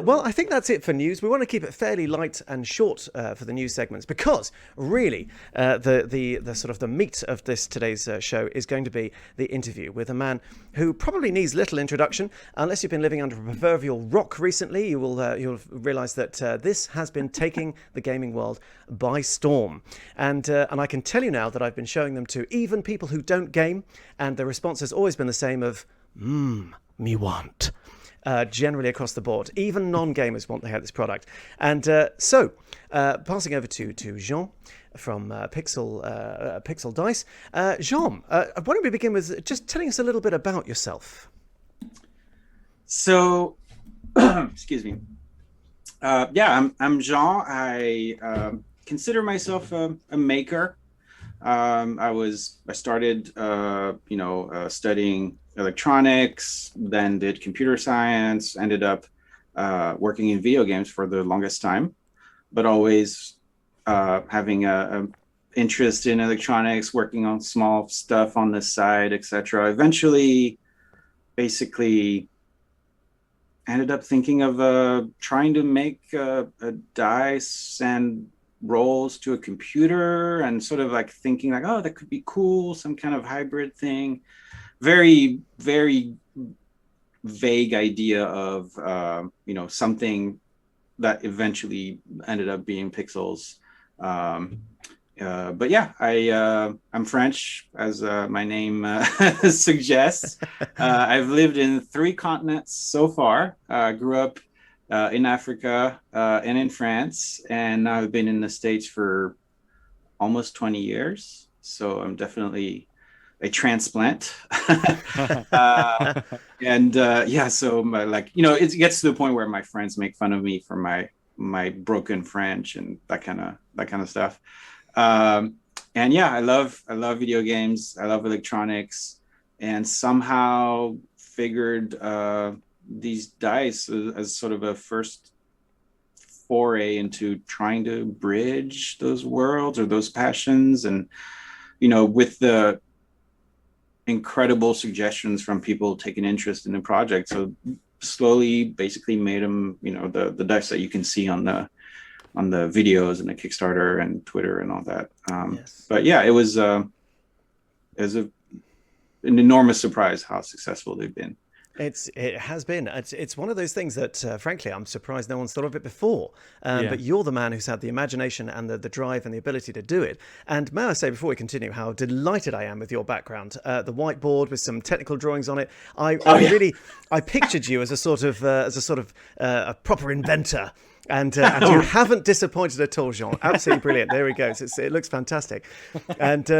Well, I think that's it for news. We want to keep it fairly light and short for the news segments because really the sort of the meat of today's show is going to be the interview with a man who probably needs little introduction. Unless you've been living under a proverbial rock recently, you'll realise that this has been taking the gaming world by storm. And I can tell you now that I've been showing them to even people who don't game, and the response has always been the same of, me want. Generally across the board. Even non-gamers want to have this product. And so, passing over to Jean from Pixel Dice. Jean, why don't we begin with just telling us a little bit about yourself? So, excuse me. I'm Jean. I consider myself a maker. I started, studying electronics, then did computer science, ended up working in video games for the longest time, but always having a interest in electronics, working on small stuff on the side, etc. Eventually, basically, ended up thinking of trying to make a dice and rolls to a computer, and sort of like thinking like, oh, that could be cool, some kind of hybrid thing. Very, very vague idea of something that eventually ended up being Pixels. But yeah, I'm French, as my name suggests. I've lived in 3 continents so far. Grew up in Africa and in France, and now I've been in the States for almost 20 years. So I'm definitely a transplant. So it gets to the point where my friends make fun of me for my broken French and that kind of stuff. And yeah, I love video games. I love electronics, and somehow figured these dice as sort of a first foray into trying to bridge those worlds or those passions. And with the incredible suggestions from people taking interest in the project, so slowly basically made them the dice that you can see on the videos and the Kickstarter and Twitter and all that. Yes. But yeah, it was an enormous surprise how successful they've been. It has been. It's one of those things that, frankly, I'm surprised no one's thought of it before. But you're the man who's had the imagination and the drive and the ability to do it. And may I say, before we continue, how delighted I am with your background. The whiteboard with some technical drawings on it. I pictured you as a sort of a proper inventor. And you haven't disappointed at all, Jean. Absolutely brilliant. There we go. It looks fantastic. And,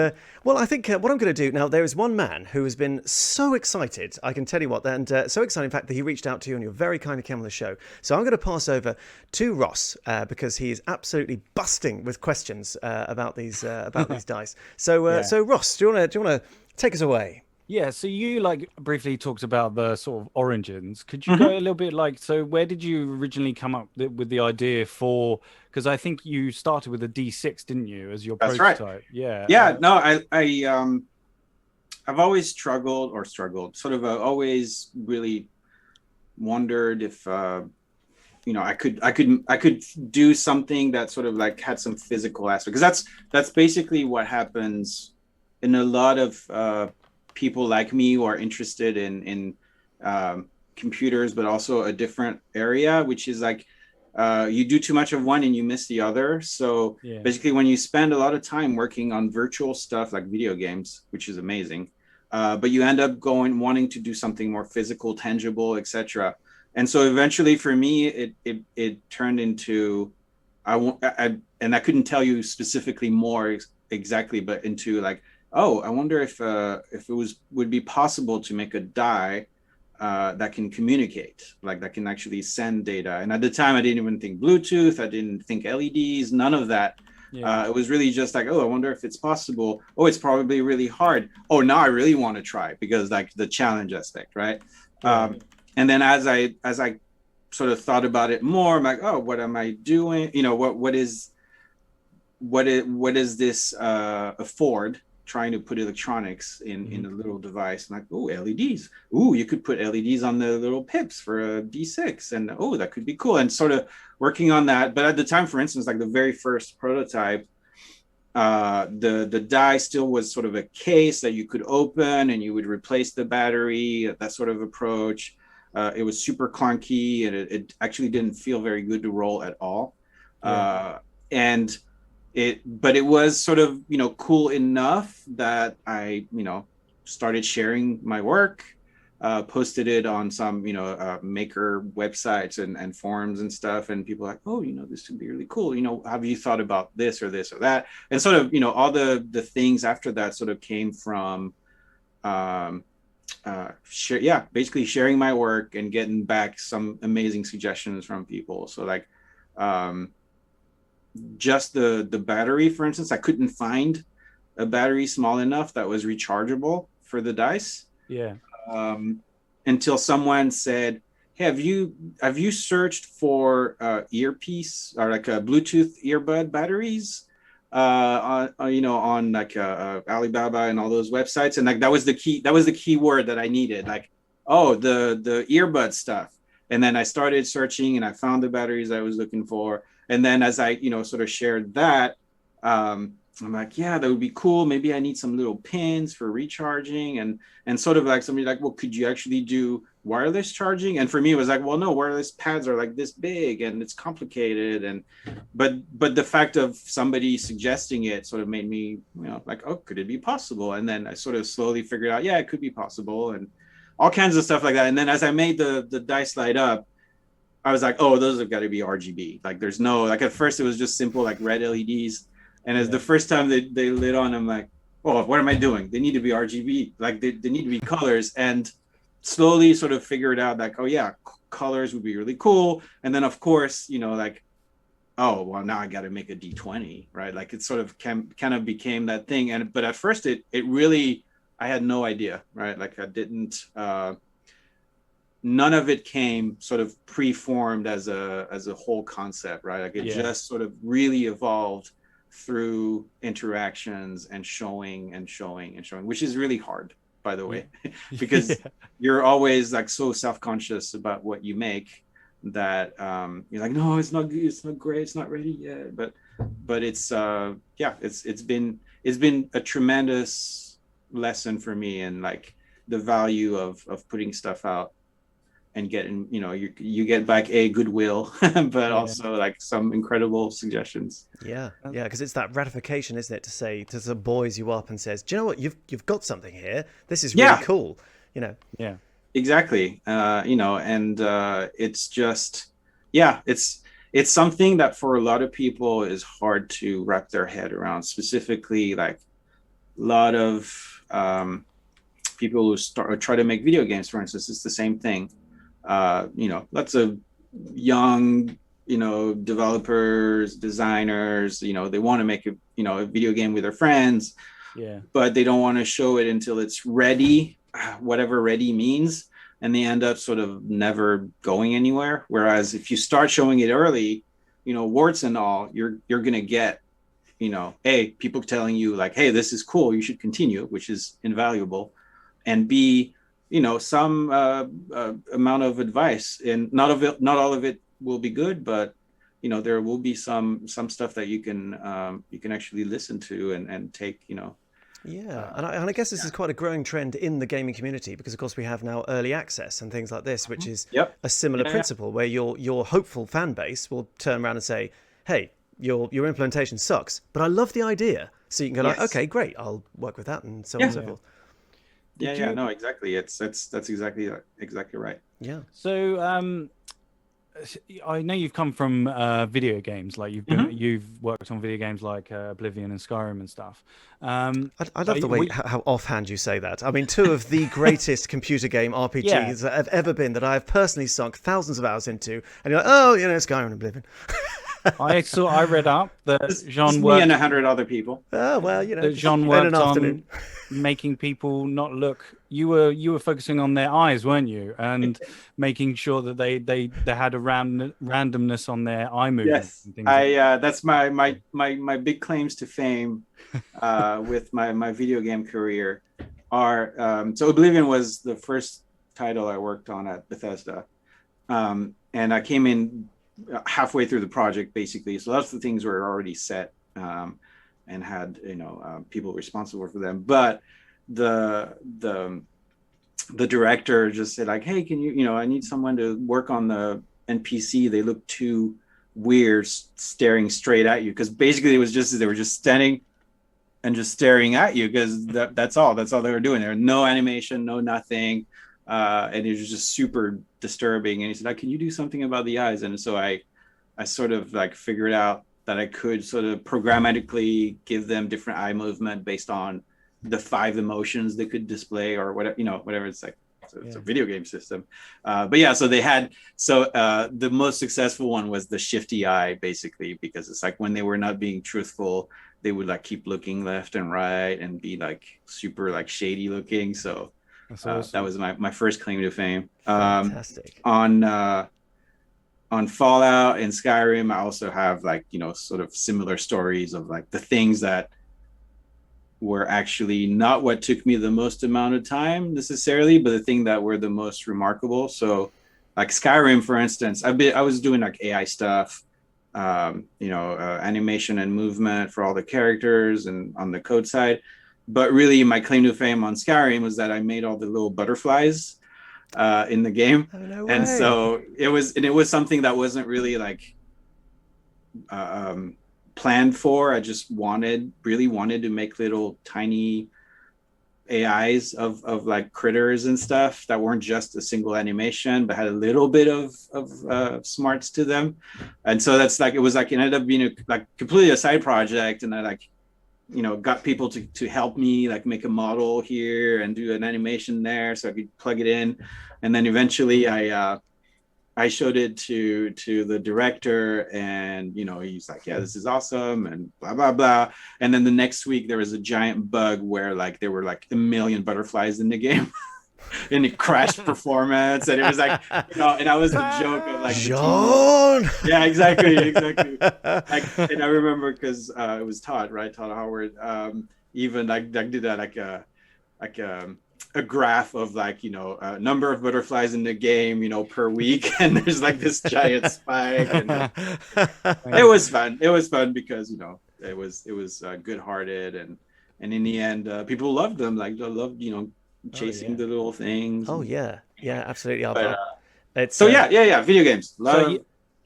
I think what I'm going to do now, there is one man who has been so excited, I can tell you what, and so excited, in fact, that he reached out to you and you very kindly came on the show. So I'm going to pass over to Ross because he is absolutely busting with questions about these dice. So Ross, do you want to take us away? Yeah, so you briefly talked about the sort of origins. Could you go a little bit so where did you originally come up with the idea for, because I think you started with a D6, didn't you, as your prototype? Right. Yeah. Yeah, no, I've always struggled, sort of always really wondered if I could do something that sort of had some physical aspect, because that's basically what happens in a lot of people like me who are interested in computers, but also a different area, which is you do too much of one and you miss the other. So basically, when you spend a lot of time working on virtual stuff like video games, which is amazing, but you end up wanting to do something more physical, tangible, etc. And so eventually, for me, it turned into and I couldn't tell you specifically more exactly, but into I wonder if it would be possible to make a die that can communicate, that can actually send data. And at the time, I didn't even think Bluetooth. I didn't think LEDs, none of that. It was really just I wonder if it's possible. Oh, it's probably really hard. Oh, now I really want to try, because the challenge aspect, right? And then as I sort of thought about it more, I'm like, oh, what am I doing? What does this afford? trying to put electronics in a little device, and like, oh, LEDs. Ooh, you could put LEDs on the little pips for a D6, and oh, that could be cool. And sort of working on that. But at the time, for instance, like the very first prototype, the die still was sort of a case that you could open and you would replace the battery, that sort of approach. It was super clunky, and it actually didn't feel very good to roll at all. But it was sort of, cool enough that I, started sharing my work, posted it on some, maker websites and forums and stuff. And people were like, oh, this would be really cool. Have you thought about this or that? And sort of, all the things after that sort of came from, basically sharing my work and getting back some amazing suggestions from people. So like, just the battery, for instance, I couldn't find a battery small enough that was rechargeable for the dice. Until someone said, hey, have you searched for earpiece or like a Bluetooth earbud batteries on like Alibaba and all those websites? And like that was the key word that I needed, like, oh, the earbud stuff. And then I started searching and I found the batteries I was looking for. And then as I, sort of shared that, I'm like, yeah, that would be cool. Maybe I need some little pins for recharging, and sort of like somebody like, well, could you actually do wireless charging? And for me, it was like, well, no, wireless pads are like this big and it's complicated. But the fact of somebody suggesting it sort of made me, like, oh, could it be possible? And then I sort of slowly figured out, yeah, it could be possible, and all kinds of stuff like that. And then as I made the dice light up, I was like, oh, those have got to be RGB. Like there's no, like at first it was just simple like red LEDs. And as the first time they lit on, I'm like, oh, what am I doing? They need to be RGB. Like they need to be colors. And slowly sort of figured out like, oh yeah, colors would be really cool. And then of course, like, oh, well, now I got to make a D20, right? Like it sort of kind of became that thing. But at first it really, I had no idea, right? Like I didn't, none of it came sort of pre-formed as a whole concept, right? Like it just sort of really evolved through interactions and showing, which is really hard, by the way, because you're always like so self-conscious about what you make that you're like, no, it's not good, it's not great, it's not ready yet. But it's it's been a tremendous lesson for me, and like the value of putting stuff out and getting, you get back a goodwill, but also like some incredible suggestions. Yeah, because it's that gratification, isn't it, to say, to sort of buoys you up and says, do you know what, you've got something here. This is really cool. Yeah, exactly. And it's just, it's something that for a lot of people is hard to wrap their head around. Specifically, like a lot of people who try to make video games, for instance, it's the same thing. Lots of young, developers, designers, they want to make a video game with their friends, but they don't want to show it until it's ready, whatever ready means. And they end up sort of never going anywhere. Whereas if you start showing it early, warts and all, you're going to get, A, people telling you like, hey, this is cool, you should continue, which is invaluable. And B, some amount of advice, and not all of it will be good, but there will be some stuff that you can actually listen to and take. And I guess this is quite a growing trend in the gaming community, because of course we have now early access and things like this, which is a similar principle where your hopeful fan base will turn around and say, hey, your implementation sucks, but I love the idea, so you can go like, okay, great, I'll work with that, and so on and so forth. No, exactly. That's exactly right. Yeah. So I know you've come from video games, like you've worked on video games like Oblivion and Skyrim and stuff. I love the way how offhand you say that. I mean, two of the greatest computer game RPGs that have ever been, that I have personally sunk thousands of hours into, and you're like, oh, Skyrim and Oblivion. I read up that Just Jean me and worked 100 other people. Oh, well, you know, that just Jean in an worked afternoon. on making people not look. You were focusing on their eyes, weren't you? And making sure that they had a randomness on their eye movements Yes, and things like I that. that's my big claims to fame with my video game career are so Oblivion was the first title I worked on at Bethesda, and I came in halfway through the project basically, so lots of the things were already set, and had people responsible for them, but the the director just said like, hey, can I need someone to work on the NPC. They look too weird staring straight at you, because basically it was just they were just standing and just staring at you, because that's all they were doing. There was no animation, no nothing, and it was just super disturbing. And he said, like, can you do something about the eyes? And so I sort of like figured out that I could sort of programmatically give them different eye movement based on the 5 emotions they could display, or whatever, whatever it's like. So it's a video game system. But yeah, so they had, the most successful one was the shifty eye, basically, because it's like when they were not being truthful, they would like keep looking left and right and be like super like shady looking. So That's awesome. that was my first claim to fame. Fantastic. On Fallout and Skyrim, I also have like, sort of similar stories of like the things that were actually not what took me the most amount of time necessarily, but the thing that were the most remarkable. So like Skyrim, for instance, I was doing like AI stuff, animation and movement for all the characters and on the code side. But really my claim to fame on Skyrim was that I made all the little butterflies in the game. Oh, no And way. so it was something that wasn't really like planned for. I just really wanted to make little tiny AIs of like critters and stuff that weren't just a single animation, but had a little bit of smarts to them. And so that's like, it ended up being like completely a side project. And I like, got people to help me like make a model here and do an animation there so I could plug it in. And then eventually I showed it to the director, and he's like, yeah, this is awesome, and blah blah blah. And then the next week there was a giant bug where like there were like 1 million butterflies in the game. And it crashed performance, and it was like, and I was the joke of like Jean. yeah, exactly. Like, and I remember because it was Todd Howard, even like did that like a graph of like a number of butterflies in the game per week, and there's like this giant spike, and it was fun because it was good hearted, and in the end people loved them, like they loved chasing the little things. Oh yeah, absolutely. It's video games.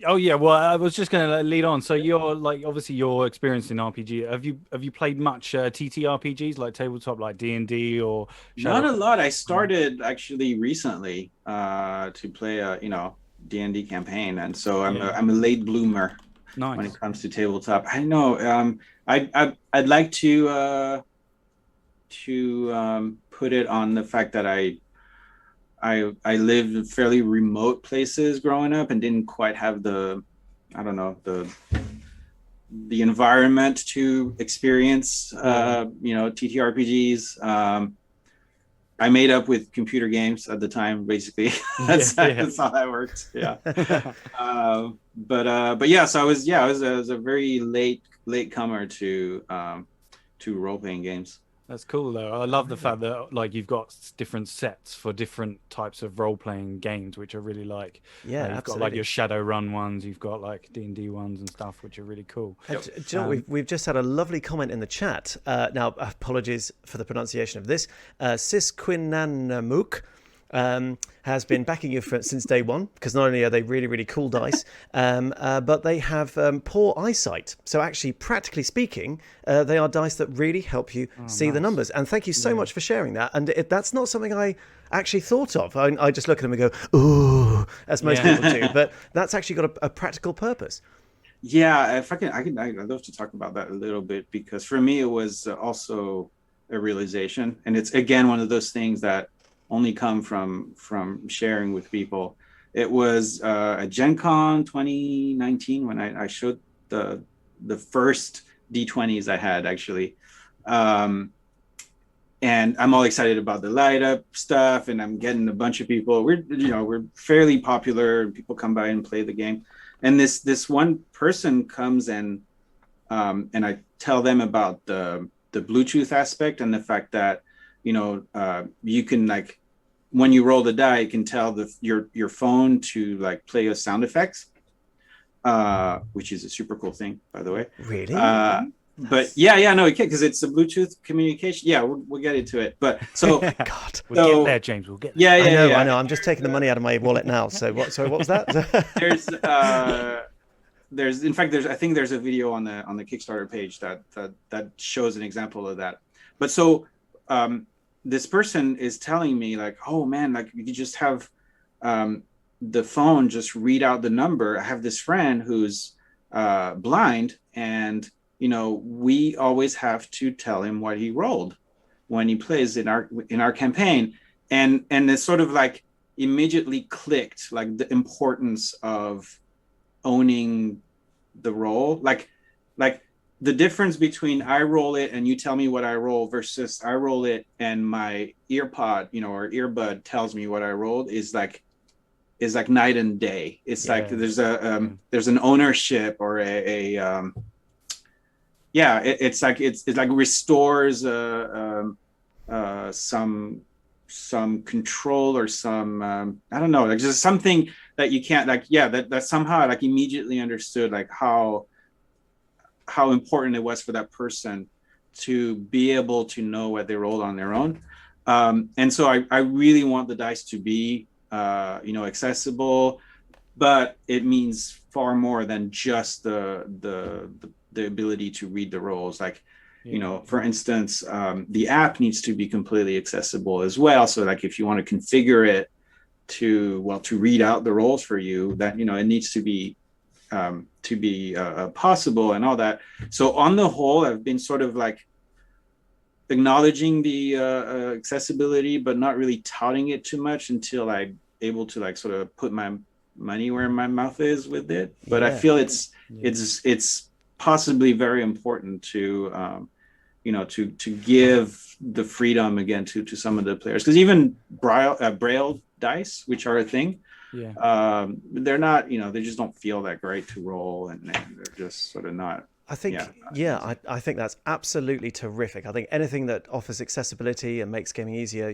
Oh yeah, well, I was just going to lead on. So you're like, obviously you're experienced in RPG. Have you played much TTRPGs like tabletop, like D&D or Not a lot. I started actually recently to play a D&D campaign, and so I'm a late bloomer. Nice. When it comes to tabletop. I know. I'd like to put it on the fact that I lived in fairly remote places growing up and didn't quite have the environment to experience TTRPGs. I made up with computer games at the time, basically. That's how that worked. Yeah. But yeah, so I was a very late comer to role playing games. That's cool though. I love the fact that like you've got different sets for different types of role-playing games, which I really like. Yeah, you've absolutely. got like your Shadowrun ones, you've got like D&D ones and stuff, which are really cool. Do you know, we've just had a lovely comment in the chat. Now, apologies for the pronunciation of this. Sisquinanamuk has been backing you since day one, because not only are they really, really cool dice, but they have poor eyesight. So actually, practically speaking, they are dice that really help you see the numbers. And thank you so much for sharing that. And that's not something I actually thought of. I just look at them and go, ooh, as most people do. But that's actually got a practical purpose. Yeah, if I'd love to talk about that a little bit, because for me, it was also a realization. And it's, again, one of those things that only come from sharing with people. It was at Gen Con 2019 when I showed the first D20s I had actually. And I'm all excited about the light up stuff, and I'm getting a bunch of people. We're fairly popular, and people come by and play the game. And this one person comes and I tell them about the Bluetooth aspect and the fact that you can, like, when you roll the die, you can tell your phone to like play a sound effects, which is a super cool thing, by the way. Really? But no, it can't, because it's a Bluetooth communication. Yeah, we'll get into it. But so God, we'll get there, James. We'll get there. I know. I'm just taking the money out of my wallet now. So what? Sorry, what was that? I think there's a video on the Kickstarter page that shows an example of that. But so this person is telling me, like, oh man, like, you just have the phone just read out the number. I have this friend who's blind, and we always have to tell him what he rolled when he plays in our campaign, and it's sort of like immediately clicked, like, the importance of owning the roll, like the difference between I roll it and you tell me what I roll versus I roll it and my earpod, or earbud tells me what I rolled is like night and day. It's like there's an ownership or it's like restores some control or some I don't know, like just something that you can't, like, that somehow like immediately understood, like how important it was for that person to be able to know what they rolled on their own. And so I really want the dice to be accessible, but it means far more than just the ability to read the rolls. Like, for instance, the app needs to be completely accessible as well. So like, if you want to configure it to read out the rolls for you, that, it needs to be possible and all that. So on the whole, I've been sort of like acknowledging the accessibility, but not really touting it too much until I'm able to, like, sort of put my money where my mouth is with it. But I feel it's possibly very important to to give the freedom again to some of the players, because even braille dice, which are a thing, they're not, they just don't feel that great to roll, and they're just sort of not. I think, I think that's absolutely terrific. I think anything that offers accessibility and makes gaming easier,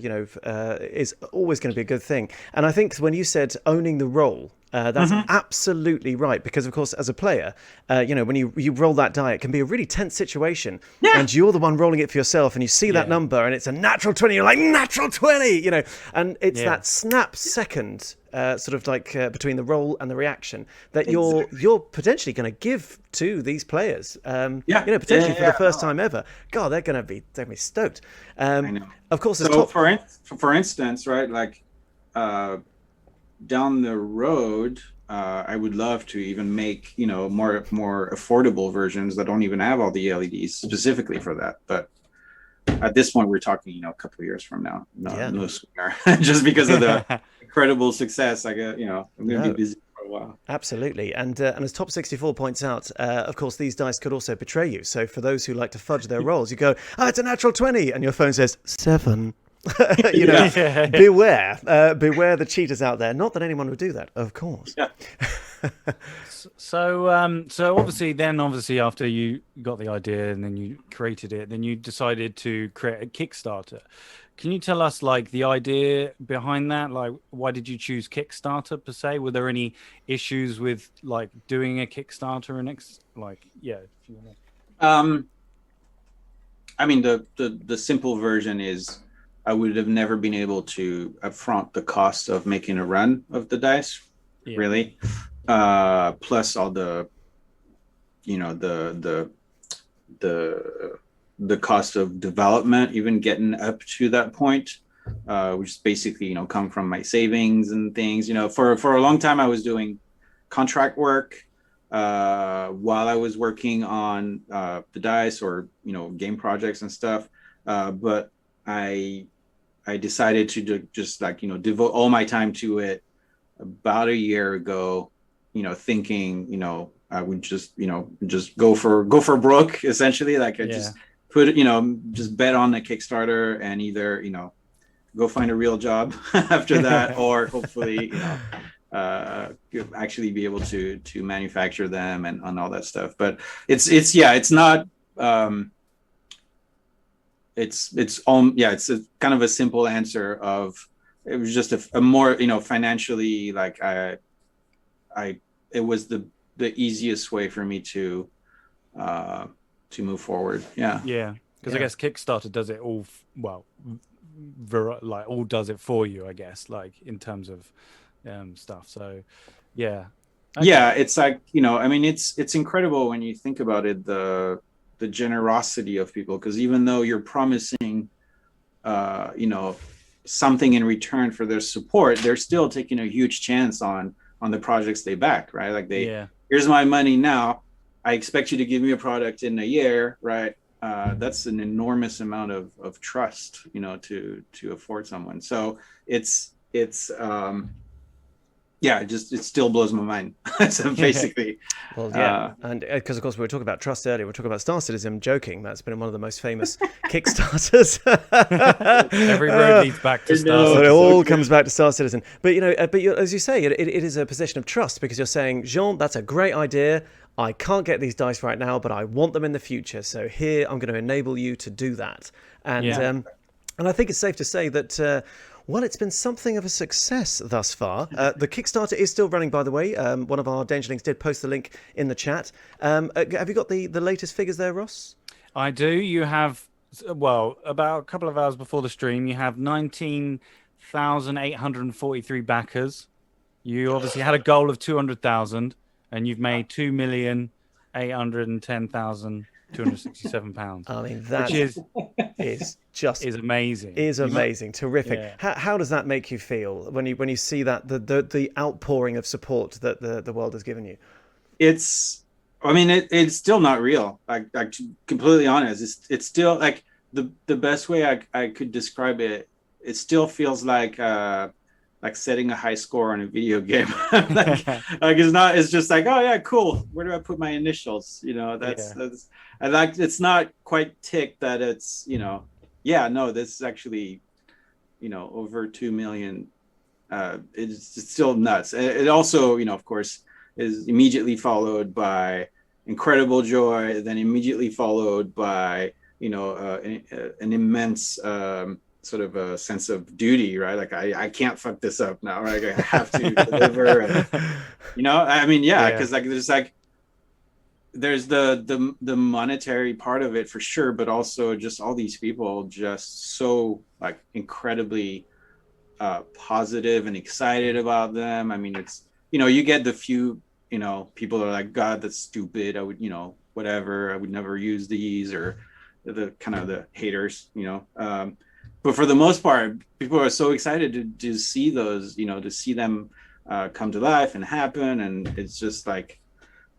is always going to be a good thing. And I think when you said owning the role, that's absolutely right. Because, of course, as a player, when you roll that die, it can be a really tense situation. Yeah. And you're the one rolling it for yourself, and you see that number, and it's a natural 20. You're like, natural 20, and it's that snap second, sort of like between the roll and the reaction that you're potentially going to give to these players. Potentially for the first time ever. God, they're going to be stoked. I know. Of course, so for instance, right, like down the road, I would love to even make more affordable versions that don't even have all the LEDs specifically for that. But at this point, we're talking a couple of years from now, no sooner, just because of the incredible success. I'm going to be busy for a while. Absolutely, and as Top 64 points out, of course, these dice could also betray you. So for those who like to fudge their rolls, you go, "Oh, it's a natural 20," and your phone says 7. Beware the cheaters out there. Not that anyone would do that, of course. Yeah. So obviously after you got the idea and then you created it, then you decided to create a Kickstarter. Can you tell us, like, the idea behind that? Like, why did you choose Kickstarter per se? Were there any issues with, like, doing a Kickstarter if you want? I mean, the simple version is I would have never been able to upfront the cost of making a run of the dice, really. Plus all the cost of development, even getting up to that point, which is basically, come from my savings and things. For a long time, I was doing contract work while I was working on the dice or, game projects and stuff. But I decided to just devote all my time to it about a year ago, thinking, I would just go for broke essentially. Like I just put just bet on the Kickstarter and either go find a real job after that, or hopefully actually be able to manufacture them and all that stuff. But it's not it's a kind of a simple answer of it was just a more financially, like it was the easiest way for me to move forward. Because I guess Kickstarter does it all all does it for you, I guess, like in terms of stuff. So it's like it's incredible when you think about it, the generosity of people, because even though you're promising something in return for their support, they're still taking a huge chance on the projects they back, right? Like here's my money now, I expect you to give me a product in a year, right? That's an enormous amount of trust, to afford someone. So it still blows my mind. So basically, and because of course we were talking about trust earlier, we were talking about Star Citizen. Joking, that's been one of the most famous Kickstarters. Every road leads back to Star Citizen. It all comes back to Star Citizen. But as you say, it is a position of trust, because you're saying, Jean, that's a great idea. I can't get these dice right now, but I want them in the future. So here, I'm going to enable you to do that. And I think it's safe to say that. Well, it's been something of a success thus far. The Kickstarter is still running, by the way. One of our Dangerlings did post the link in the chat. Have you got the latest figures there, Ross? I do. You have, about a couple of hours before the stream, you have 19,843 backers. You obviously had a goal of 200,000, and you've made £2,810,267. I mean, that is amazing. Is amazing. Terrific. Yeah. How does that make you feel when you see that the outpouring of support that the world has given you? It's still not real. Like to be completely honest, it's still like the best way I could describe it. It still feels like setting a high score on a video game. It's just like, oh yeah, cool. Where do I put my initials? That's I like. It's not quite ticked that it's this is actually over 2 million. It's still nuts. It also of course is immediately followed by incredible joy, then immediately followed by an immense sort of a sense of duty, right? Like I can't fuck this up now, right? I have to deliver, and, because there's the monetary part of it for sure, but also just all these people just so like incredibly positive and excited about them. I mean, it's you get the few people that are like, God, that's stupid. I would whatever. I would never use these, or the kind of the haters, But for the most part, people are so excited to see those, to see them come to life and happen, and it's just like,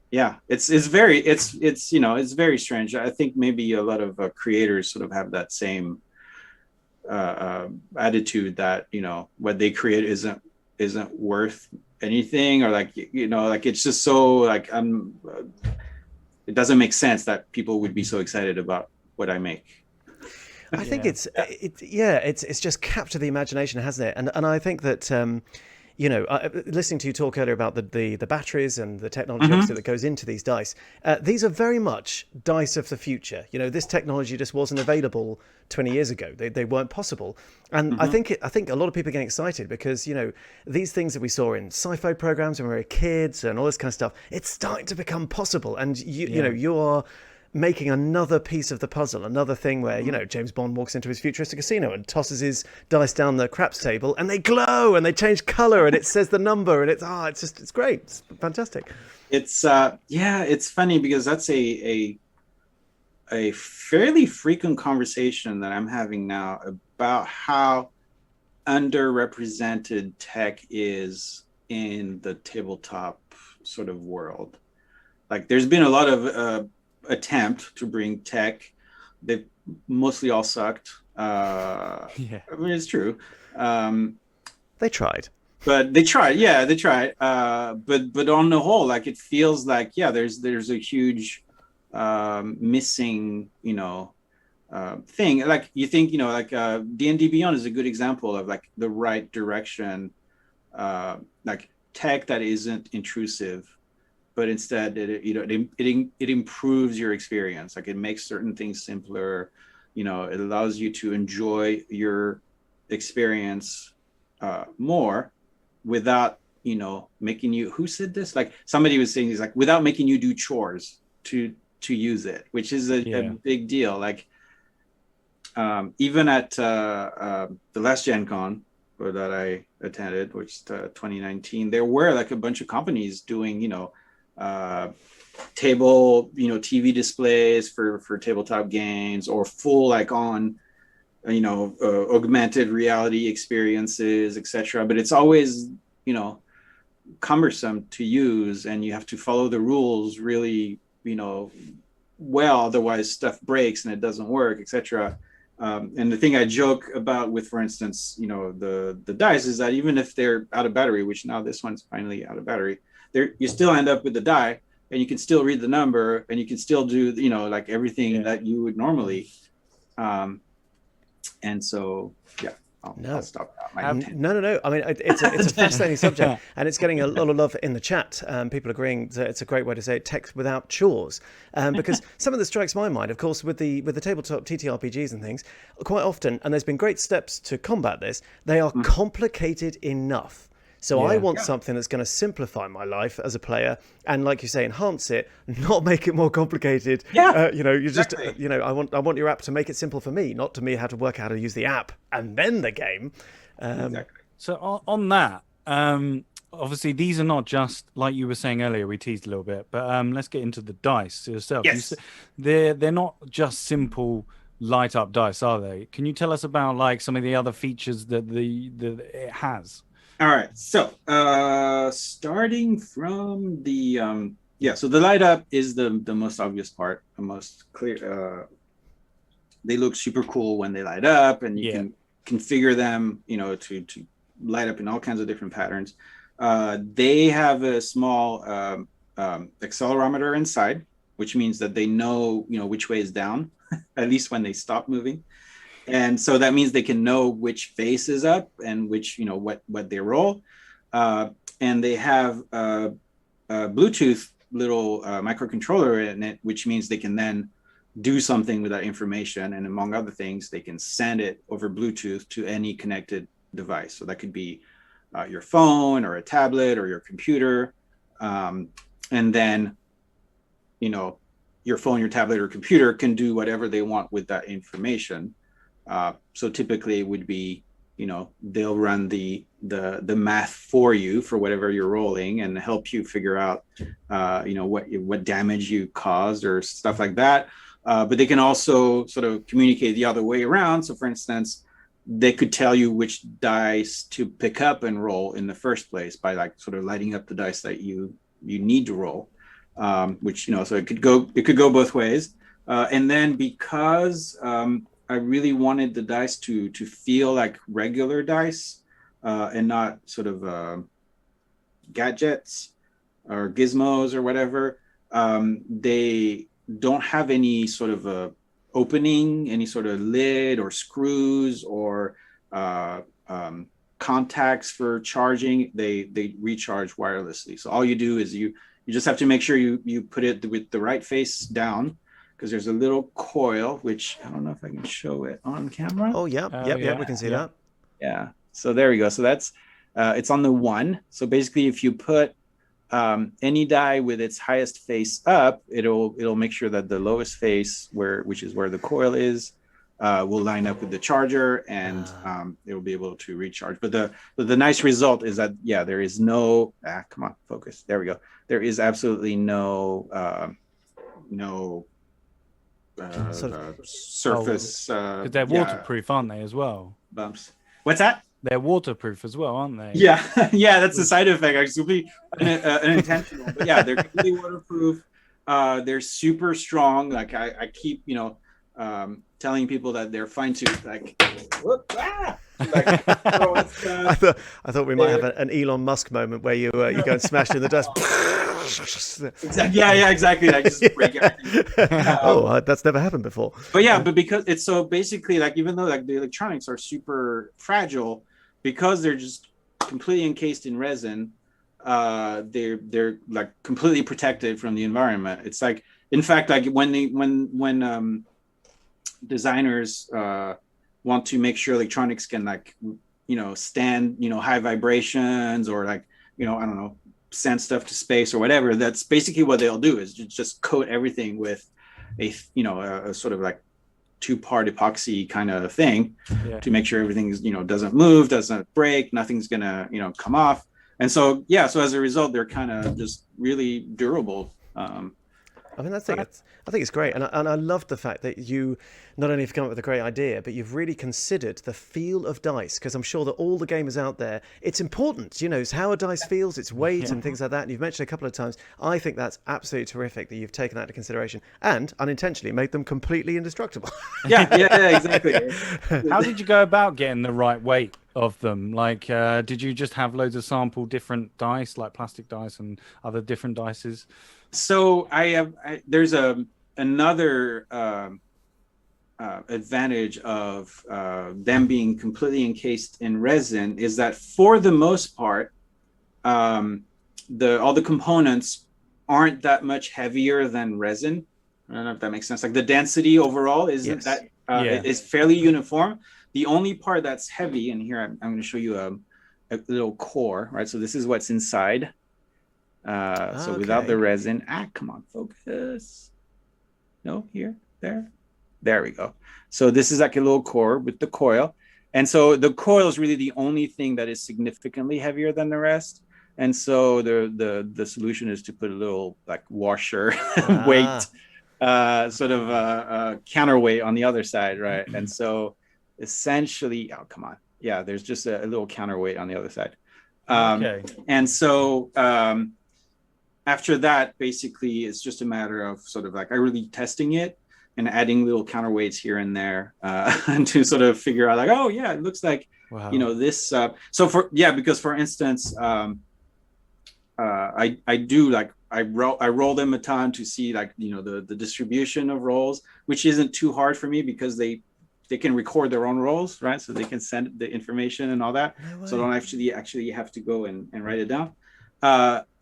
it's very strange. I think maybe a lot of creators sort of have that same attitude that what they create isn't worth anything, or like it's just so like it doesn't make sense that people would be so excited about what I make. I think it's just captured the imagination, hasn't it? And I think that listening to you talk earlier about the batteries and the technology that goes into these dice, these are very much dice of the future. This technology just wasn't available 20 years ago. They weren't possible. And I think a lot of people are getting excited because these things that we saw in sci-fi programs when we were kids and all this kind of stuff, it's starting to become possible. And you are making another piece of the puzzle, another thing where James Bond walks into his futuristic casino and tosses his dice down the craps table, and they glow and they change color and it says the number, and it's great. It's fantastic. It's it's funny because that's a fairly frequent conversation that I'm having now about how underrepresented tech is in the tabletop sort of world. Like there's been a lot of attempt to bring tech. They've mostly all sucked. I mean, it's true. They tried. but they try. Yeah, they try. But on the whole, like it feels like there's a huge missing, thing. Like you think, like D&D Beyond is a good example of like the right direction, like tech that isn't intrusive, but instead it improves your experience. Like it makes certain things simpler. It allows you to enjoy your experience more without making you. Who said this? Like somebody was saying, is like without making you do chores to use it, which is a big deal. Like even at the last Gen Con that I attended, which is 2019, there were like a bunch of companies doing table TV displays for tabletop games, or full like on augmented reality experiences, etc. But it's always cumbersome to use, and you have to follow the rules really well, otherwise stuff breaks and it doesn't work, etc. And the thing I joke about with, for instance, the dice is that even if they're out of battery, which now this one's finally out of battery, you still end up with the die, and you can still read the number, and you can still do like everything that you would normally. And so I'll stop that. No. I mean, it's a fascinating subject, and it's getting a lot of love in the chat. People agreeing that it's a great way to say it, tech without chores. Because something that strikes my mind, of course, with the tabletop TTRPGs and things, quite often, and there's been great steps to combat this, they are complicated enough. So I want something that's going to simplify my life as a player, and like you say, enhance it, not make it more complicated. You just I want your app to make it simple for me, not to me how to work out how to use the app and then the game. Exactly. So on that, obviously these are not just, like you were saying earlier, we teased a little bit, but let's get into the dice yourself. Yes. They're not just simple light up dice, are they? Can you tell us about like some of the other features that it has? All right. So starting from the so the light up is the most obvious part, the most clear. They look super cool when they light up, and you can configure them, to light up in all kinds of different patterns. They have a small accelerometer inside, which means that they know which way is down, at least when they stop moving. And so that means they can know which face is up and which, what they roll. And they have a Bluetooth little microcontroller in it, which means they can then do something with that information. And among other things, they can send it over Bluetooth to any connected device. So that could be your phone or a tablet or your computer. And then, your phone, your tablet, or computer can do whatever they want with that information. So typically it would be, they'll run the math for you for whatever you're rolling and help you figure out, what damage you caused or stuff like that. But they can also sort of communicate the other way around. So for instance, they could tell you which dice to pick up and roll in the first place by like sort of lighting up the dice that you need to roll, which, so it could go both ways. And then because, I really wanted the dice to feel like regular dice and not sort of gadgets or gizmos or whatever. They don't have any sort of opening, any sort of lid or screws or contacts for charging. They recharge wirelessly. So all you do is you just have to make sure you put it with the right face down, because there's a little coil, which I don't know if I can show it on camera. Oh, yeah. We can see that. Yeah. So there we go. So that's, it's on the 1. So basically if you put any die with its highest face up, it'll make sure that the lowest face, which is where the coil is, will line up with the charger, and it'll be able to recharge. But the nice result is that, there is no, come on, focus. There we go. There is absolutely no surface. Because they're waterproof, aren't they, as well? Bumps. What's that? They're waterproof as well, aren't they? Yeah, that's the side effect. Actually, unintentional. But they're completely waterproof. They're super strong. Like I keep, telling people that they're fine to like. like, oh, it's, I thought we might have an Elon Musk moment where you go and smash in the dust. exactly. Yeah, exactly. Like just break everything. That's never happened before. But yeah, but because it's so basically like even though like the electronics are super fragile, because they're just completely encased in resin, they're like completely protected from the environment. It's like, in fact, like when designers want to make sure electronics can like stand high vibrations, or like I don't know, send stuff to space or whatever, that's basically what they'll do, is just coat everything with a sort of like 2-part epoxy kind of thing, to make sure everything's doesn't move, doesn't break, nothing's gonna come off. And so so as a result, they're kind of just really durable. I mean, I think it's great, and I love the fact that you not only have come up with a great idea, but you've really considered the feel of dice, because I'm sure that all the gamers out there, it's important, it's how a dice feels, its weight and things like that. And you've mentioned a couple of times. I think that's absolutely terrific that you've taken that into consideration and unintentionally made them completely indestructible. Yeah, exactly. How did you go about getting the right weight of them? Like, did you just have loads of sample different dice, like plastic dice and other different dices? So there's another advantage of them being completely encased in resin, is that for the most part, all the components aren't that much heavier than resin. I don't know if that makes sense. Like the density overall is is fairly uniform. The only part that's heavy, and here I'm going to show you a little core, right? So this is what's inside. So without the resin, come on, focus. No, there we go. So this is like a little core with the coil. And so the coil is really the only thing that is significantly heavier than the rest. And so the solution is to put a little like washer weight, sort of counterweight on the other side, right? And so essentially, there's just a little counterweight on the other side. And so after that, basically, it's just a matter of sort of like really testing it and adding little counterweights here and there and to sort of figure out like, it looks like, this. Because for instance, I do like, I roll them a ton to see like, the distribution of rolls, which isn't too hard for me because they can record their own rolls, right? So they can send the information and all that. So I don't actually have to go and write it down.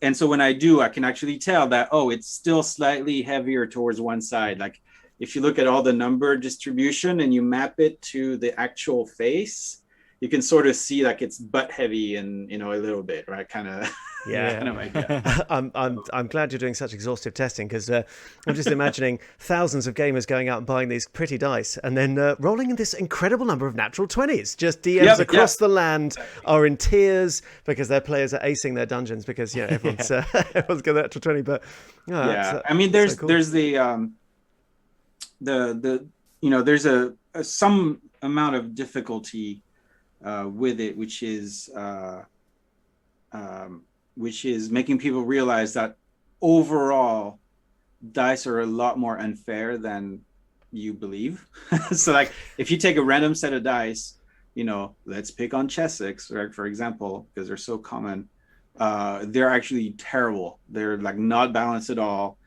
And so when I do, I can actually tell that, it's still slightly heavier towards one side. Like if you look at all the number distribution and you map it to the actual face, you can sort of see like it's butt heavy and, a little bit, right? Kind of. Kind of idea. I'm glad you're doing such exhaustive testing, because I'm just imagining thousands of gamers going out and buying these pretty dice and then rolling in this incredible number of natural 20s. Just DMs across the land are in tears because their players are acing their dungeons because everyone's got an natural 20. But I mean, there's the there's a some amount of difficulty with it, which is making people realize that overall dice are a lot more unfair than you believe. So like if you take a random set of dice, let's pick on Chessex, right, for example, because they're so common, they're actually terrible. They're like not balanced at all.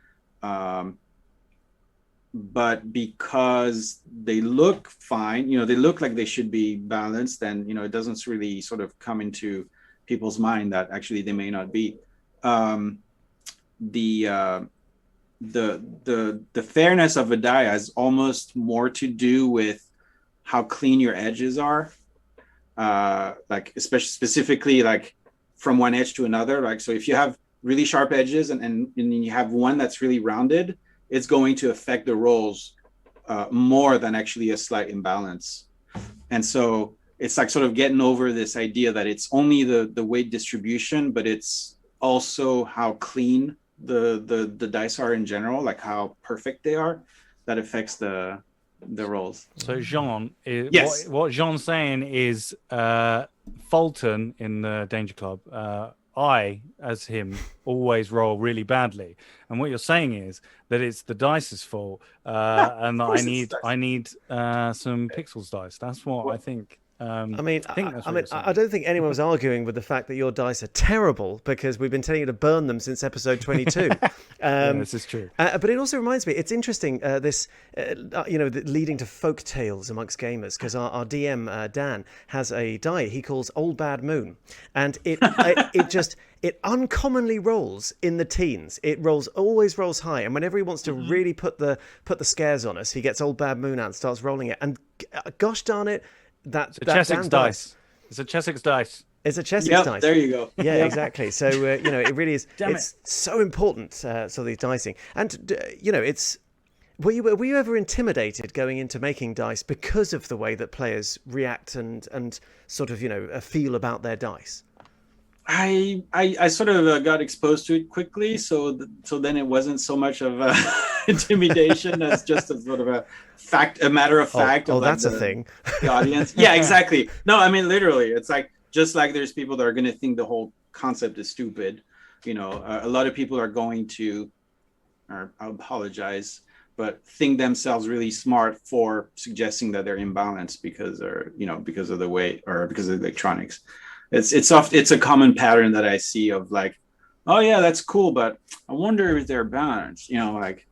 But because they look fine, they look like they should be balanced, and it doesn't really sort of come into people's mind that actually they may not be. The fairness of a die has almost more to do with how clean your edges are, like especially specifically like from one edge to another. Like so, if you have really sharp edges and you have one that's really rounded, it's going to affect the rolls more than actually a slight imbalance. And so it's like sort of getting over this idea that it's only the weight distribution, but it's also how clean the dice are in general, like how perfect they are, that affects the rolls. So Jean, yes. what Jean's saying is Fulton in the Danger Club, I, as him, always roll really badly. And what you're saying is that it's the dice's fault, and that I need some Pixels dice. That's what I think. I think that's really I don't think anyone was arguing with the fact that your dice are terrible, because we've been telling you to burn them since episode 22. This is true. But it also reminds me, it's interesting, leading to folk tales amongst gamers, because our DM, Dan, has a die he calls Old Bad Moon. And it uncommonly rolls in the teens. It always rolls high. And whenever he wants to really put the scares on us, he gets Old Bad Moon out and starts rolling it. And gosh darn it, It's a Chessex dice. It's a Chessex dice. It's a Chessex dice. There you go. Yeah, exactly. So, it really is. Damn it's so important, so these dicing. And, were you ever intimidated going into making dice because of the way that players react and sort of, feel about their dice? I sort of got exposed to it quickly, so then it wasn't so much of intimidation as just a sort of a matter of fact. Oh, that's a thing. The audience, yeah, exactly. No, I mean literally, it's like just like there's people that are going to think the whole concept is stupid. A lot of people are going to, or I apologize, but think themselves really smart for suggesting that they're imbalanced because of the way or because of the electronics. It's a common pattern that I see of like, oh yeah, that's cool, but I wonder if they're balanced.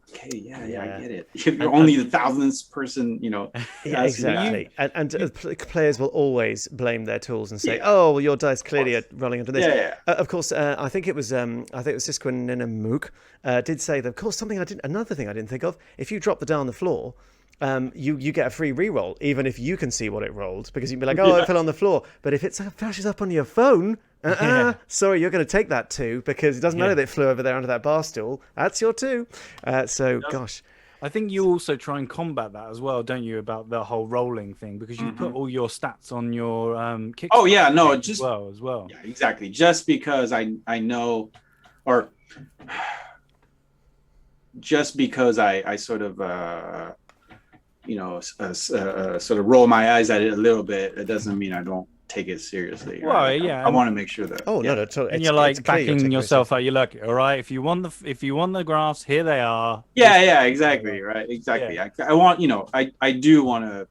Okay, yeah, I get it. If you're only the thousandth person, Yeah, exactly. And players will always blame their tools and say, "Oh, well, your dice clearly are rolling under this." Yeah. Of course, I think it was Sisquin Ninamuk did say that. Of course, another thing I didn't think of. If you drop the die on the floor, you get a free reroll, even if you can see what it rolled, because you can be like, it fell on the floor. But if it flashes up on your phone, sorry, you're going to take that 2, because it doesn't matter that it flew over there under that bar stool. That's your 2. Gosh. I think you also try and combat that as well, don't you, about the whole rolling thing, because you put all your stats on your kick. Oh yeah, no, just as well. Yeah, exactly. Just because I know, or just because I sort of sort of roll my eyes at it a little bit, it doesn't mean I don't take it seriously. Well, right? yeah. I want to make sure that. Oh no, totally. And you're like backing yourself out. You're like, all right, if you want the graphs, here they are. Yeah, exactly. Right, exactly. Yeah. I want, I do want to.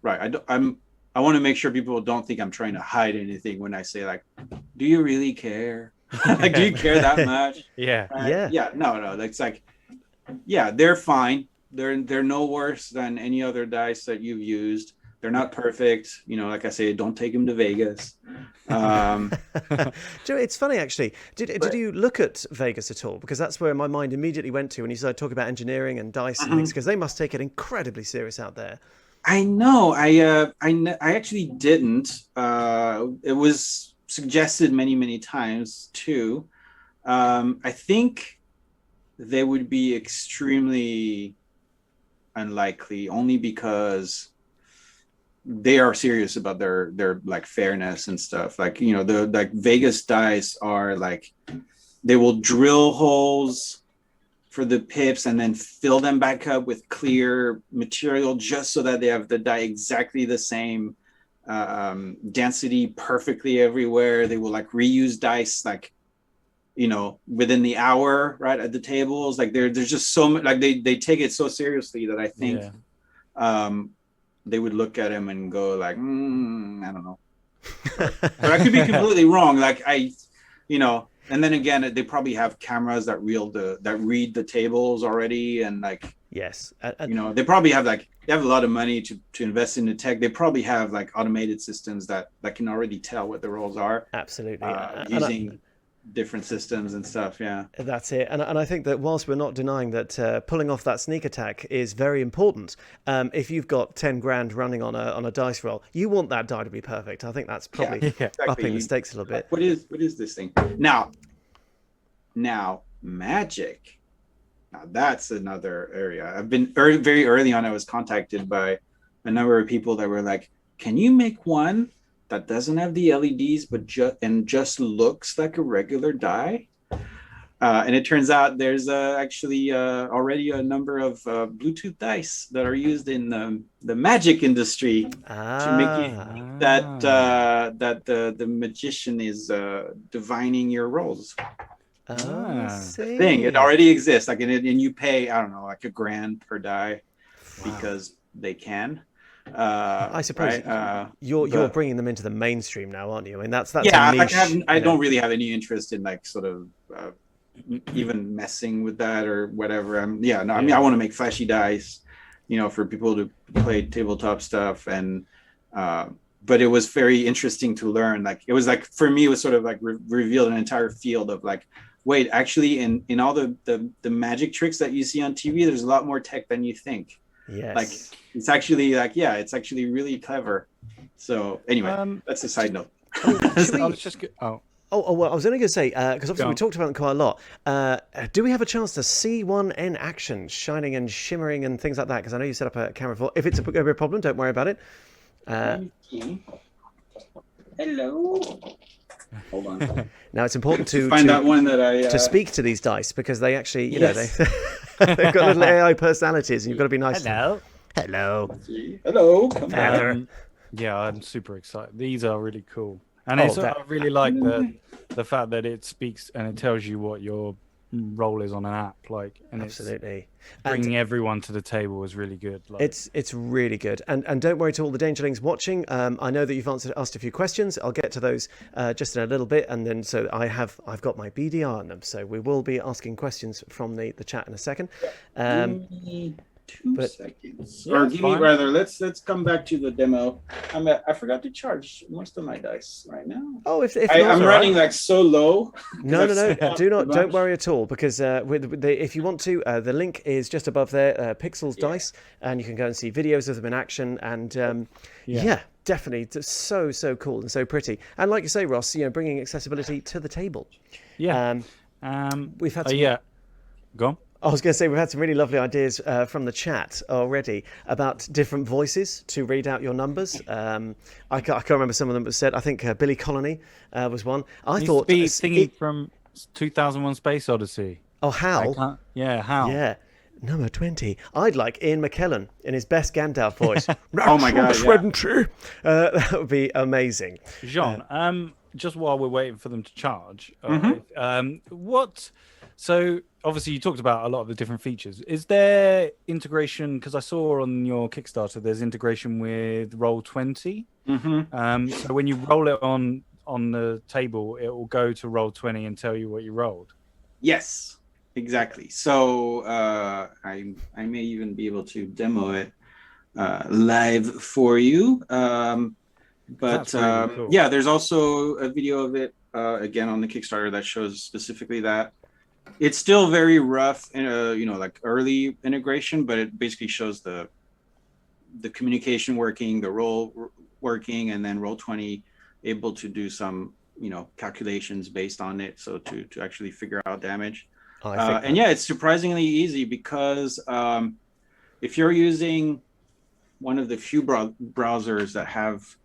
Right, I want to make sure people don't think I'm trying to hide anything when I say like, do you really care? Like, do you care that much? Yeah. Right? Yeah. No. That's like, yeah, they're fine. They're no worse than any other dice that you've used. They're not perfect. Like I say, don't take them to Vegas. It's funny, actually. Did you look at Vegas at all? Because that's where my mind immediately went to when you started talking about engineering and dice and things, because they must take it incredibly serious out there. I know. I actually didn't. It was suggested many, many times too. I think they would be extremely unlikely, only because they are serious about their like fairness and stuff. Like, the like Vegas dice are like, they will drill holes for the pips and then fill them back up with clear material just so that they have the die exactly the same density perfectly everywhere. They will like reuse dice like, within the hour, right, at the tables. Like there's just so much, like they take it so seriously that I think they would look at him and go like, I don't know. But I could be completely wrong. Like and then again, they probably have cameras that read the tables already, and like, yes, they probably have they have a lot of money to invest in the tech. They probably have like automated systems that can already tell what the rolls are. Absolutely, using different systems and stuff. Yeah, that's it. And I think that whilst we're not denying that pulling off that sneak attack is very important, if you've got 10 grand running on a dice roll, you want that die to be perfect. I think that's probably exactly. upping the stakes a little bit. What is this thing now? Magic. Now that's another area. I've been very early on. I was contacted by a number of people that were like, "Can you make one that doesn't have the LEDs but just looks like a regular die?" And it turns out there's actually already a number of Bluetooth dice that are used in the magic industry to make it that the magician is divining your rolls. Thing. It already exists. Like, and you pay, I don't know, like $1,000 per die because they can. I suppose you're bringing them into the mainstream now, aren't you? I mean, that's yeah. a niche, I don't really have any interest in like sort of even messing with that or whatever. I mean, I want to make flashy dice, for people to play tabletop stuff, and but it was very interesting to learn. Like it was like for me, it was sort of like revealed an entire field of like, wait, actually, in all the magic tricks that you see on TV, there's a lot more tech than you think. Yes. Like it's actually it's actually really clever. So anyway, that's a side note. Well, I was only going to say, because obviously we talked about them quite a lot. Do we have a chance to see one in action, shining and shimmering and things like that? Because I know you set up a camera for. If it's going to be a problem, don't worry about it. Hello. Hold on. Now it's important to find that one that to speak to these dice, because they actually, they've got little AI personalities, and you've got to be nice. Hello. Yeah, I'm super excited. These are really cool, and I really like the fact that it speaks and it tells you what your role is on an app. Absolutely. Bringing everyone to the table is really good. It's really good. And don't worry to all the Dangerlings watching. I know that you've asked a few questions. I'll get to those just in a little bit. And then so I've got my BDR on them. So we will be asking questions from the chat in a second. Give me 2 seconds. Or give me rather, let's come back to the demo. I forgot to charge most of my dice right now. Oh, if I'm running like so low. No. Don't worry at all, because if you want to, the link is just above there, Pixels Dice, and you can go and see videos of them in action. And definitely, it's so cool and so pretty. And like you say, Ross, bringing accessibility to the table. Yeah. We've had go on. I was going to say, we've had some really lovely ideas from the chat already about different voices to read out your numbers. I can't remember some of them, but said, I think Billy Colony was one. I thought thingy from 2001: Space Odyssey. Oh, Hal. Hal. Yeah. Number 20. I'd like Ian McKellen in his best Gandalf voice. Oh my God! 20. That would be amazing. Jean, just while we're waiting for them to charge, So obviously you talked about a lot of the different features. Is there integration? Because I saw on your Kickstarter there's integration with Roll20. So when you roll it on the table, it will go to Roll20 and tell you what you rolled. Yes, exactly. So I may even be able to demo it live for you. But really cool. There's also a video of it again on the Kickstarter that shows specifically that. It's still very rough, like early integration, but it basically shows the communication working, the roll working, and then Roll20 able to do some, calculations based on it. So to actually figure out damage. It's surprisingly easy, because if you're using one of the few browsers that have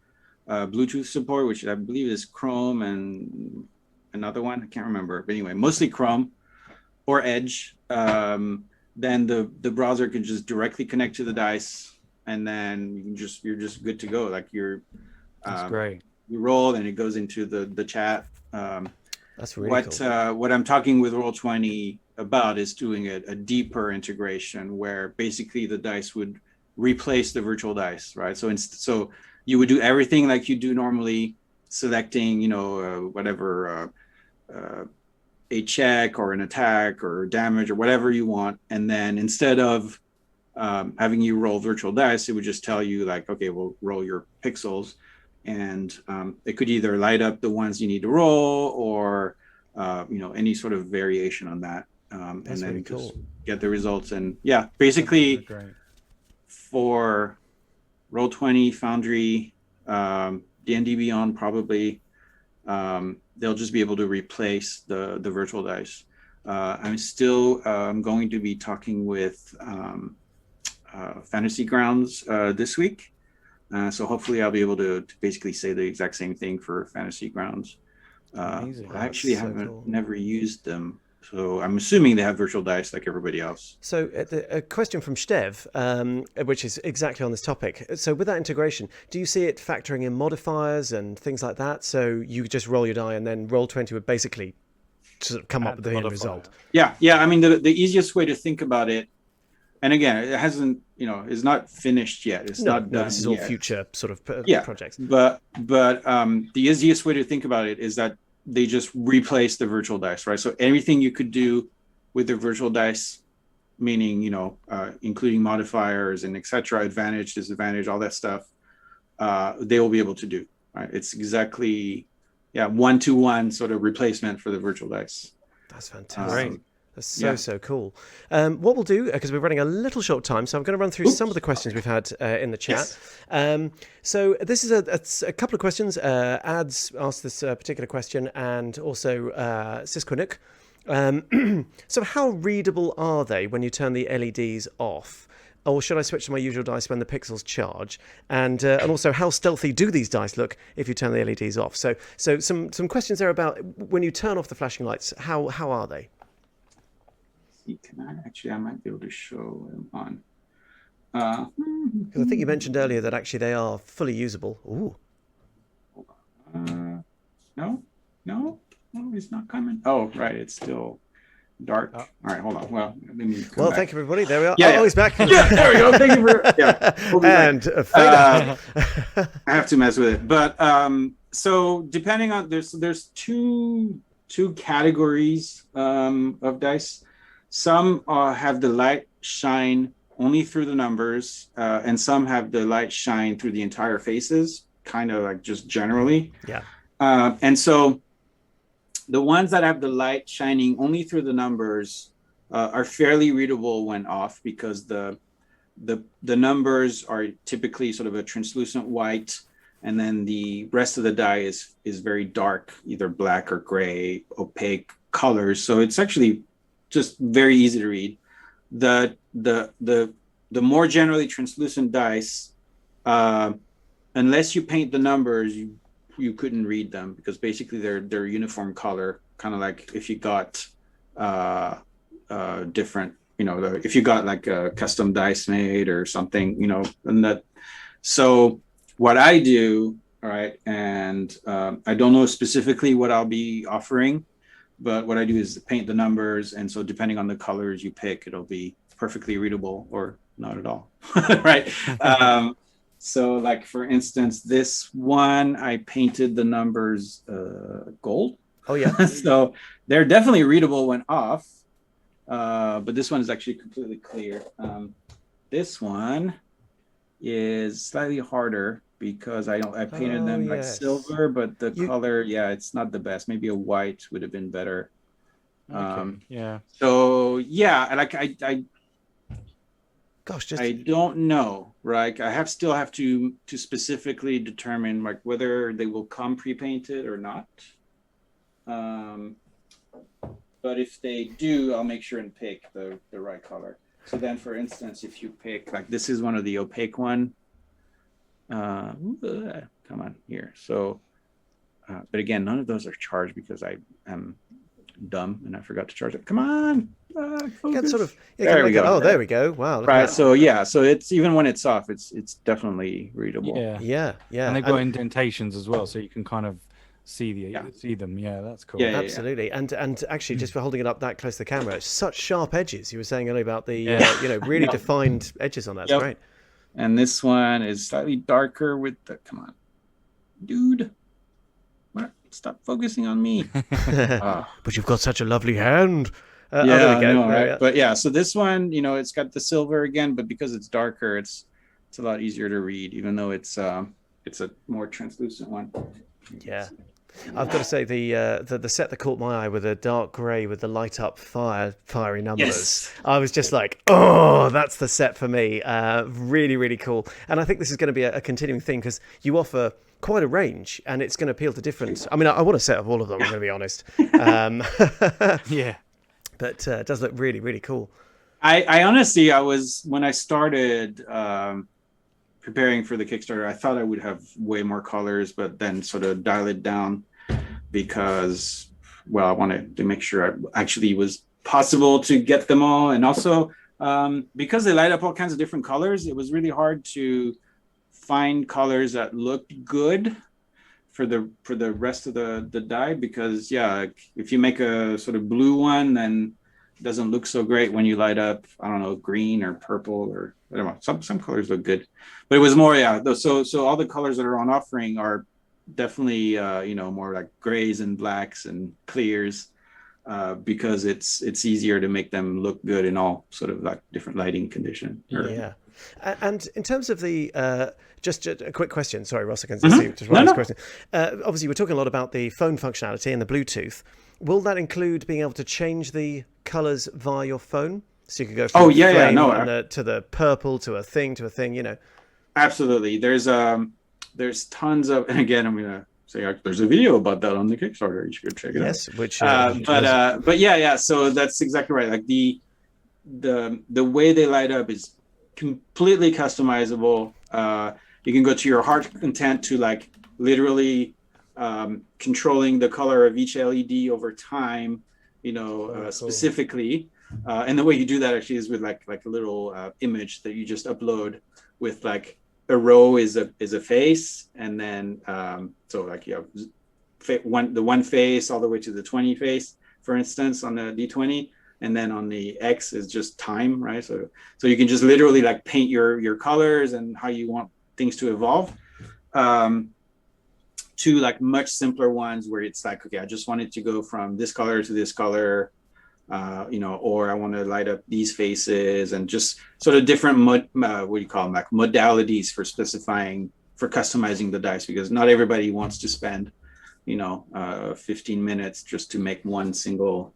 Bluetooth support, which I believe is Chrome and another one, I can't remember, but anyway, mostly Chrome or Edge, then the browser can just directly connect to the dice, and then you're just good to go. Like that's great. You roll and it goes into the chat. That's really cool. What I'm talking with Roll20 about is doing a deeper integration, where basically the dice would replace the virtual dice, right? So you would do everything like you do normally, selecting a check or an attack or damage or whatever you want, and then instead of having you roll virtual dice, it would just tell you like, okay, we'll roll your pixels, and it could either light up the ones you need to roll, or any sort of variation on that, and then really cool. Just get the results. And basically for Roll20, Foundry, D&D Beyond probably, they'll just be able to replace the virtual dice. I'm still going to be talking with Fantasy Grounds this week. So hopefully I'll be able to basically say the exact same thing for Fantasy Grounds. I actually never used them. So I'm assuming they have virtual dice like everybody else. So a question from Stev, which is exactly on this topic. So with that integration, do you see it factoring in modifiers and things like that? So you just roll your die, and then Roll20 would basically sort of come up with the end result. Yeah. I mean, the easiest way to think about it and again, it hasn't, is not finished yet. It's not done. This is all future sort of projects. But the easiest way to think about it is that they just replace the virtual dice, right? So everything you could do with the virtual dice, meaning, including modifiers and etc., advantage, disadvantage, all that stuff, they will be able to do, right? It's exactly, one-to-one sort of replacement for the virtual dice. That's fantastic. That's so cool. What we'll do, because we're running a little short time, so I'm going to run through some of the questions we've had in the chat. Yes. So this is a couple of questions. Ads asked this particular question, and also Sisquanuk. So how readable are they when you turn the LEDs off? Or should I switch to my usual dice when the pixels charge? And also, how stealthy do these dice look if you turn the LEDs off? So some questions there about when you turn off the flashing lights, how are they? I might be able to show them on. Because I think you mentioned earlier that actually they are fully usable. Ooh. No, it's not coming. Oh, right, it's still dark. All right, hold on. Well, let me come back. Thank you, everybody. There we are. Yeah, he's back. Yeah, there we go. Thank you for. We'll and I have to mess with it, but so depending on there's two categories of dice. Some have the light shine only through the numbers, and some have the light shine through the entire faces, kind of like just generally. Yeah. And so the ones that have the light shining only through the numbers are fairly readable when off, because the numbers are typically sort of a translucent white, and then the rest of the die is very dark, either black or gray, opaque colors. So it's actually just very easy to read. The more generally translucent dice, unless you paint the numbers, you couldn't read them, because basically they're uniform color, kind of like if you got different, if you got like a custom dice made or something, and that. So what I do, all right, and I don't know specifically what I'll be offering, but what I do is paint the numbers, and so depending on the colors you pick, it'll be perfectly readable or not at all, right? So like, for instance, this one, I painted the numbers gold. Oh, yeah. So they're definitely readable when off, but this one is actually completely clear. This one is slightly harder, because I painted them like silver, but the color, it's not the best. Maybe a white would have been better. Okay. So like I I don't know, right? I still have to specifically determine like whether they will come pre-painted or not. But if they do, I'll make sure and pick the right color. So then, for instance, if you pick, like, this is one of the opaque one. Come on here. So, but again, none of those are charged because I am dumb and I forgot to charge it. Come on. There we go. Oh, there we go. Wow. Right. So so it's, even when it's off, it's definitely readable. Yeah. And they've got indentations as well, so you can kind of see them. Yeah, that's cool. Yeah, absolutely. And actually, just for holding it up that close to the camera, it's such sharp edges. You were saying earlier about the really defined edges on that. It's great. And this one is slightly darker with the, come on, dude. What? Stop focusing on me. But you've got such a lovely hand. There we go. Know, right? But so this one, it's got the silver again, but because it's darker, it's a lot easier to read, even though it's a more translucent one. Yeah. I've got to say, the set that caught my eye with the dark grey with the light up fiery numbers. Yes. I was just like, oh, that's the set for me. Really, really cool. And I think this is going to be a continuing thing, because you offer quite a range, and it's going to appeal to different. I mean, I want a set of all of them. I'm going to be honest. Yeah. But it does look really, really cool. I honestly, when I started preparing for the Kickstarter, I thought I would have way more colors, but then sort of dial it down, because, I wanted to make sure it actually was possible to get them all. And also, because they light up all kinds of different colors, it was really hard to find colors that looked good for the rest of the die, because if you make a sort of blue one, then doesn't look so great when you light up, I don't know, green or purple, or I don't know. Some colors look good, but it was more, so all the colors that are on offering are definitely more like grays and blacks and clears, because it's easier to make them look good in all sort of like different lighting condition. Yeah. And in terms of the just a quick question, sorry, Ross, I can Mm-hmm. see just one question. Obviously, we're talking a lot about the phone functionality and the Bluetooth. Will that include being able to change the colors via your phone? So you could go from flame to the purple to a thing, Absolutely. There's tons of, and again, I'm gonna say there's a video about that on the Kickstarter. You should go check it out. Yes, which but yeah. So that's exactly right. Like the way they light up is completely customizable. You can go to your heart's content to like literally controlling the color of each LED over time, specifically. And the way you do that actually is with like a little image that you just upload with like a row is a face, and then so like you have the one face all the way to the 20 face, for instance, on the D20, and then on the X is just time, right? So you can just literally like paint your colors and how you want things to evolve, to like much simpler ones where it's like, okay, I just want it to go from this color to this color, or I want to light up these faces, and just sort of different what do you call them, like modalities for customizing the dice, because not everybody wants to spend 15 minutes just to make one single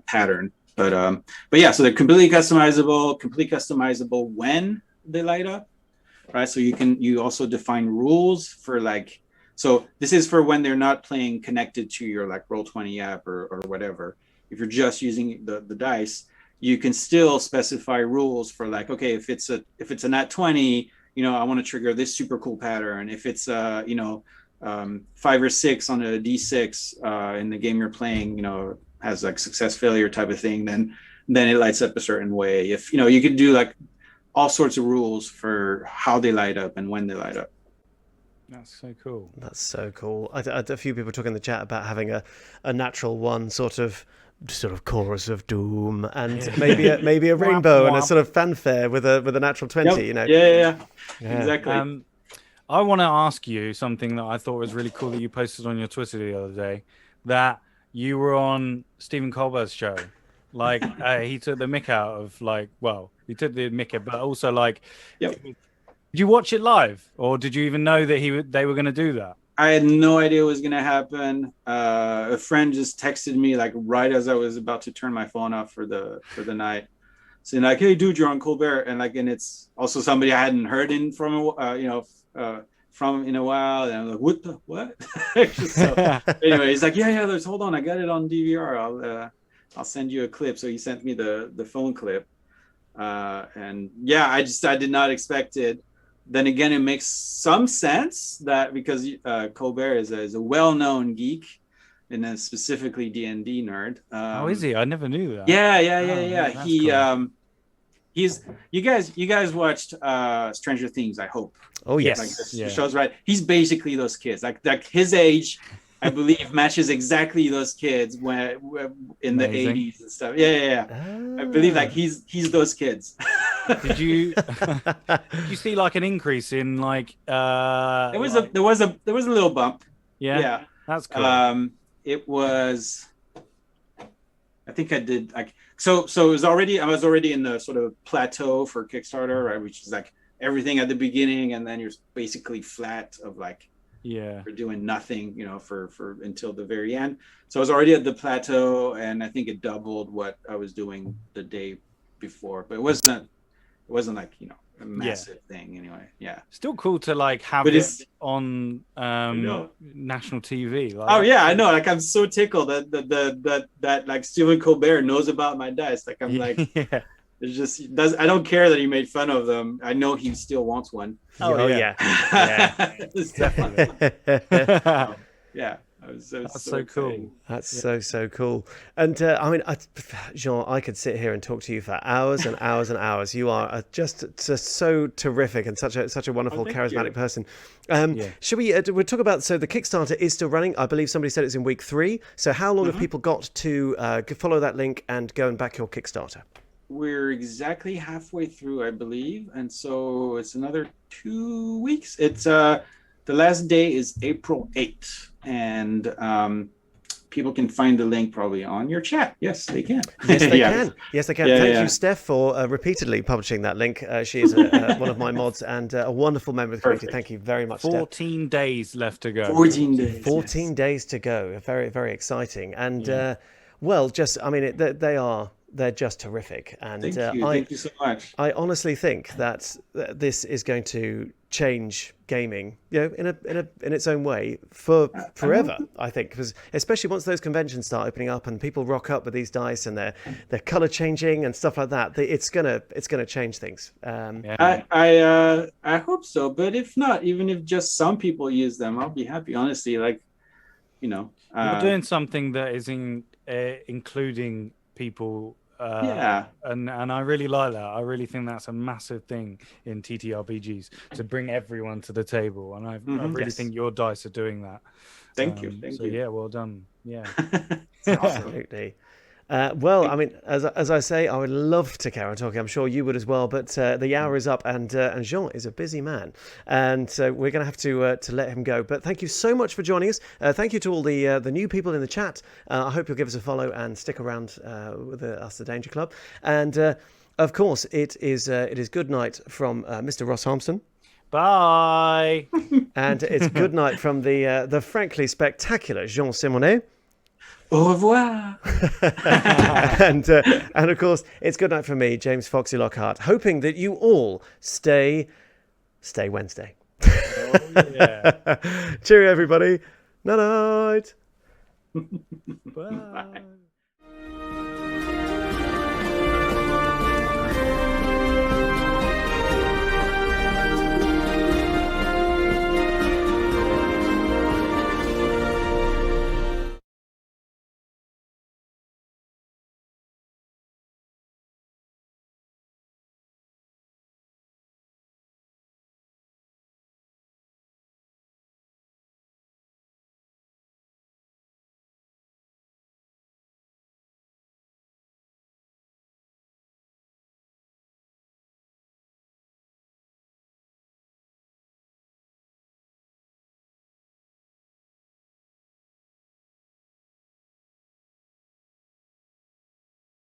pattern. But yeah, so they're completely customizable when they light up, right? So you also define rules for like, so this is for when they're not playing connected to your like Roll20 app or whatever. If you're just using the dice, you can still specify rules for like, okay, if it's a nat 20, I want to trigger this super cool pattern. If it's 5 or 6 on a D6 in the game you're playing, has like success failure type of thing, then it lights up a certain way. If you could do like all sorts of rules for how they light up and when they light up. That's so cool. That's so cool. I had a few people talking in the chat about having a natural one sort of chorus of doom, and maybe a rainbow and a sort of fanfare with a natural 20. Yep. Yeah, exactly. I want to ask you something that I thought was really cool that you posted on your Twitter the other day, that you were on Stephen Colbert's show. Like he took the mick out of he took the mick, but also like, yep. Did you watch it live, or did you even know that they were going to do that? I had no idea it was going to happen. A friend just texted me like right as I was about to turn my phone off for the night, saying like, "Hey, dude, you're on Colbert," and it's also somebody I hadn't heard from in a while, and I'm like, what? So, anyway, he's like, yeah, hold on, I got it on DVR. I'll send you a clip. So he sent me the phone clip, and yeah, I did not expect it. Then again, it makes some sense that because Colbert is a well-known geek, and then specifically D&D nerd. Oh, is he? I never knew that. Yeah. He's you guys watched Stranger Things, I hope. Oh yes, the show's right. He's basically those kids. Like his age, I believe, matches exactly those kids when in the 80s and stuff. Yeah. I believe like he's those kids. Did you see like an increase in like there was a little bump. Yeah. That's cool. It was, I think I did like so I was already in the sort of plateau for Kickstarter, right, which is like everything at the beginning, and then you're basically flat of like you're doing nothing, for until the very end. So I was already at the plateau, and I think it doubled what I was doing the day before, but it wasn't like a massive thing anyway. Yeah, still cool to like have it on national TV. Like, I know. Like I'm so tickled that like Stephen Colbert knows about my dice. Like I'm like, it's just I don't care that he made fun of them. I know he still wants one. Yeah. Yeah. That's so cool. That's so cool. And Jean, I could sit here and talk to you for hours and hours and hours. You are just so terrific and such a wonderful, charismatic person. Should we? We'll talk about. So the Kickstarter is still running. I believe somebody said it's in week 3. So how long have people got to follow that link and go and back your Kickstarter? We're exactly halfway through, I believe, and so it's another 2 weeks. It's the last day is April 8th, and people can find the link probably on your chat. Yes, they can. Yes, they can. Yes, they can. Thank you, Steph, for repeatedly publishing that link. She is one of my mods and a wonderful member of the community. Thank you very much, 14 days left to go. 14 days. 14 days to go. Very, very exciting. And, they're just terrific. And thank you so much. I honestly think that this is going to change gaming, in its own way forever. I think, because especially once those conventions start opening up and people rock up with these dice and they're color changing and stuff like that, it's gonna change things. I hope so, but if not, even if just some people use them, I'll be happy. Honestly, you're doing something that is including people. And I really like that. I really think that's a massive thing in TTRPGs, to bring everyone to the table, and I really think your dice are doing that. Thank you. Yeah, well done. Yeah. Absolutely. Well, I mean, as I say, I would love to carry on talking. I'm sure you would as well. But the hour is up, and Jean is a busy man, and so we're going to have to let him go. But thank you so much for joining us. Thank you to all the new people in the chat. I hope you'll give us a follow and stick around with us, the Danger Club. And of course, it is good night from Mr. Ross Harmston. Bye. And it's good night from the frankly spectacular Jean Simonet. Au revoir. and of course, it's good night from me, James Foxy Lockhart, hoping that you all stay Wednesday. Oh, yeah. Cheerio, everybody. Night. Bye.